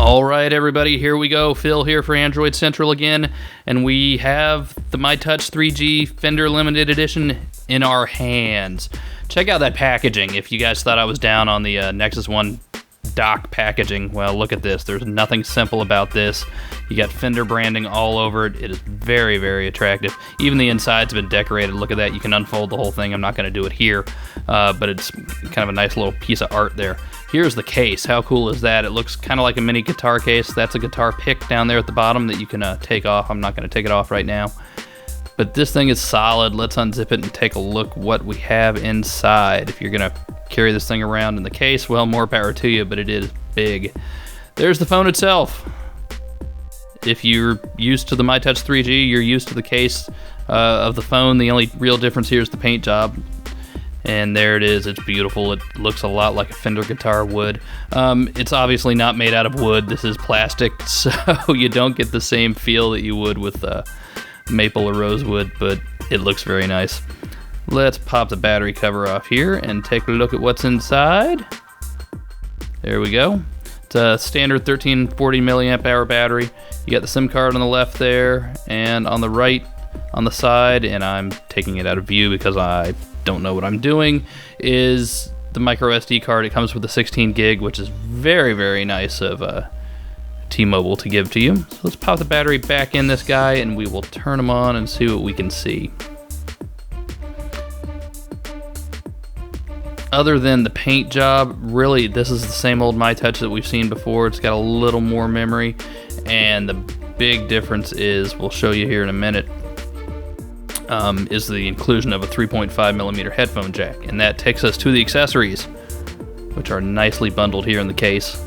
All right, everybody, here we go. Phil here for Android Central again, and we have the myTouch 3G Fender Limited Edition in our hands. Check out that packaging. If you guys thought I was down on the Nexus One dock packaging, well, look at this. There's nothing simple about this. You got Fender branding all over it. It is very, very attractive. Even the inside's been decorated. Look at that. You can unfold the whole thing. I'm not going to do it here, but it's kind of a nice little piece of art there. Here's the case. How cool is that? It looks kind of like a mini guitar case. That's a guitar pick down there at the bottom that you can take off. I'm not going to take it off right now. But this thing is solid. Let's unzip it and take a look what we have inside. If you're going to carry this thing around in the case, well, more power to you, but it is big. There's the phone itself. If you're used to the myTouch 3G, you're used to the case of the phone. The only real difference here is the paint job. And there it is. It's beautiful. It looks a lot like a Fender guitar would. It's obviously not made out of wood. This is plastic, so you don't get the same feel that you would with maple or rosewood, but it looks very nice. Let's pop the battery cover off here and take a look at what's inside. There we go. It's a standard 1340 milliamp hour battery. You got the SIM card on the left there, and on the right, on the side, and I'm taking it out of view because I don't know what I'm doing, is the micro SD card. It comes with a 16 gig, which is very, very nice of T-Mobile to give to you. So let's pop the battery back in this guy and we will turn them on and see what we can see. Other than the paint job, really this is the same old myTouch that we've seen before. It's got a little more memory, and the big difference is, we'll show you here in a minute, is the inclusion of a 3.5mm headphone jack, and that takes us to the accessories, which are nicely bundled here in the case.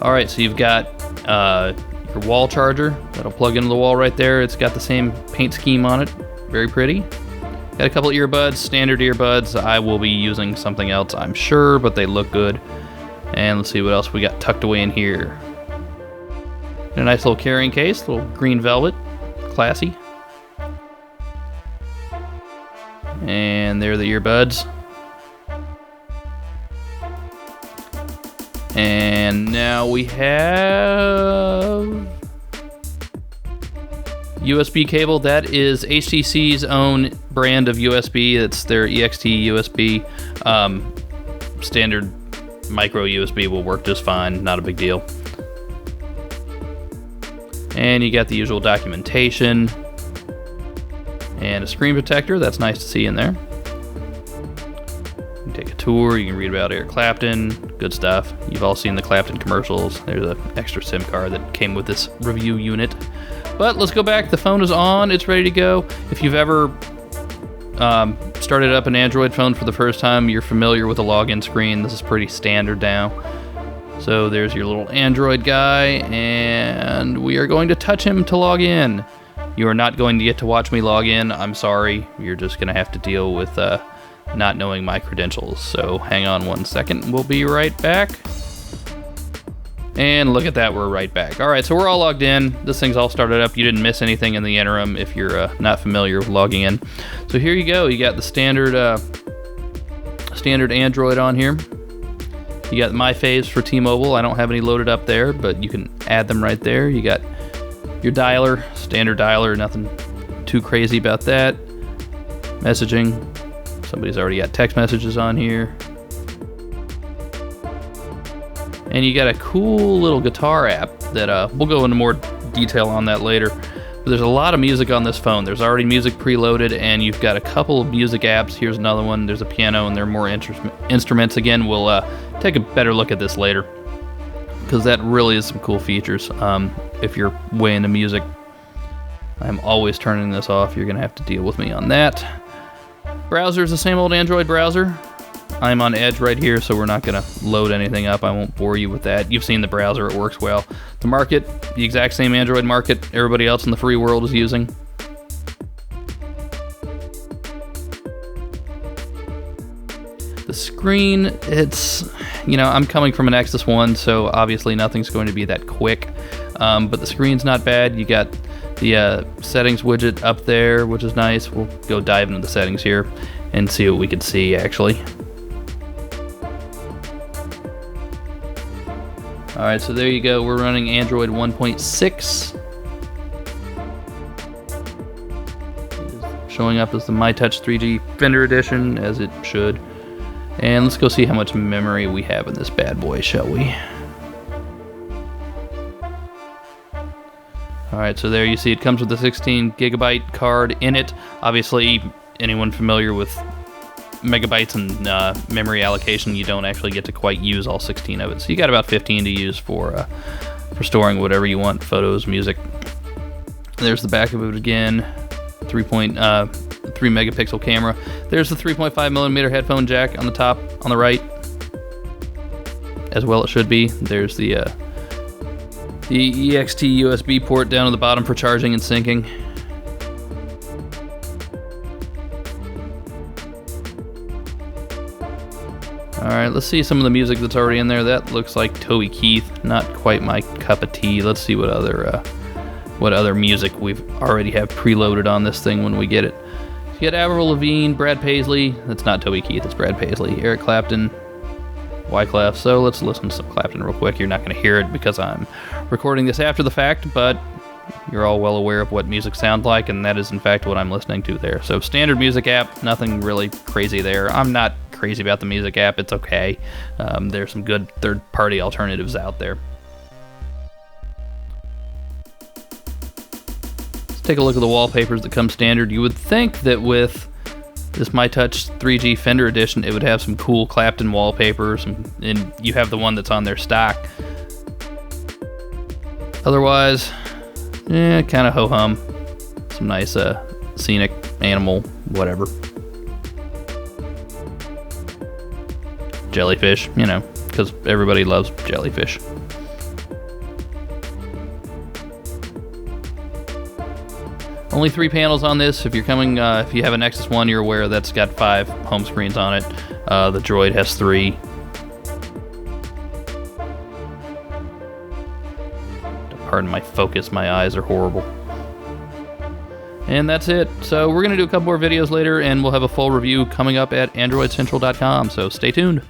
Alright, so you've got your wall charger that'll plug into the wall right there. It's got the same paint scheme on it, very pretty. Got a couple earbuds, standard earbuds. I will be using something else, I'm sure, but they look good. And let's see what else we got tucked away in here. A nice little carrying case, little green velvet, classy. And there are the earbuds. And now we have USB cable. That is HTC's own brand of USB. It's their EXT USB. Standard micro USB will work just fine, not a big deal. And you got the usual documentation and a screen protector. That's nice to see in there. You can take a tour. You can read about Eric Clapton. Good stuff. You've all seen the Clapton commercials. There's an extra SIM card that came with this review unit. But let's go back. The phone is on. It's ready to go. If you've ever started up an Android phone for the first time, you're familiar with the login screen. This is pretty standard now. So there's your little Android guy, and we are going to touch him to log in. You are not going to get to watch me log in. I'm sorry. You're just going to have to deal with not knowing my credentials. So hang on one second. We'll be right back. And look at that, we're right back. All right, so we're all logged in. This thing's all started up. You didn't miss anything in the interim if you're not familiar with logging in. So here you go. You got the standard Android on here. You got my faves for T-Mobile. I don't have any loaded up there, but you can add them right there. You got your dialer, standard dialer, nothing too crazy about that. Messaging. Somebody's already got text messages on here. And you got a cool little guitar app that we'll go into more detail on that later. But there's a lot of music on this phone. There's already music preloaded, and you've got a couple of music apps. Here's another one. There's a piano, and there are more instruments. Again, we'll take a better look at this later, because that really is some cool features. If you're way into music, I'm always turning this off. You're going to have to deal with me on that. Browser is the same old Android browser. I'm on Edge right here, so we're not going to load anything up. I won't bore you with that. You've seen the browser. It works well. The market, the exact same Android market everybody else in the free world is using. The screen, it's, I'm coming from an Nexus One, so obviously nothing's going to be that quick. But the screen's not bad. You got the settings widget up there, which is nice. We'll go dive into the settings here and see what we can see, actually. Alright, so there you go. We're running Android 1.6. Showing up as the myTouch 3G Fender Edition, as it should. And let's go see how much memory we have in this bad boy, shall we? Alright, so there you see it comes with a 16 gigabyte card in it. Obviously, anyone familiar with megabytes and memory allocation, you don't actually get to quite use all 16 of it. So you got about 15 to use for storing whatever you want, photos, music. There's the back of it again. 3 megapixel camera. There's the 3.5 millimeter headphone jack on the top on the right, as well it should be. There's the EXT USB port down at the bottom for charging and syncing. Alright, let's see some of the music that's already in there. That looks like Toby Keith, not quite my cup of tea. Let's see what other music we've already have preloaded on this thing when we get it. You get Avril Lavigne, Brad Paisley. That's not Toby Keith, it's Brad Paisley. Eric Clapton, Wyclef. So let's listen to some Clapton real quick. You're not going to hear it because I'm recording this after the fact, but you're all well aware of what music sounds like, and that is in fact what I'm listening to there. So standard music app, nothing really crazy there. I'm not crazy about the music app, it's okay. There's some good third-party alternatives out there. Take a look at the wallpapers that come standard. You would think that with this myTouch 3G Fender Edition, it would have some cool Clapton wallpapers, and you have the one that's on their stock. Otherwise, kind of ho-hum. Some nice scenic animal, whatever. Jellyfish, you know, because everybody loves jellyfish. Only 3 panels on this. If you're coming, if you have a Nexus 1, you're aware that's got 5 home screens on it. The Droid has 3. Pardon my focus, my eyes are horrible. And that's it. So we're going to do a couple more videos later, and we'll have a full review coming up at AndroidCentral.com, so stay tuned.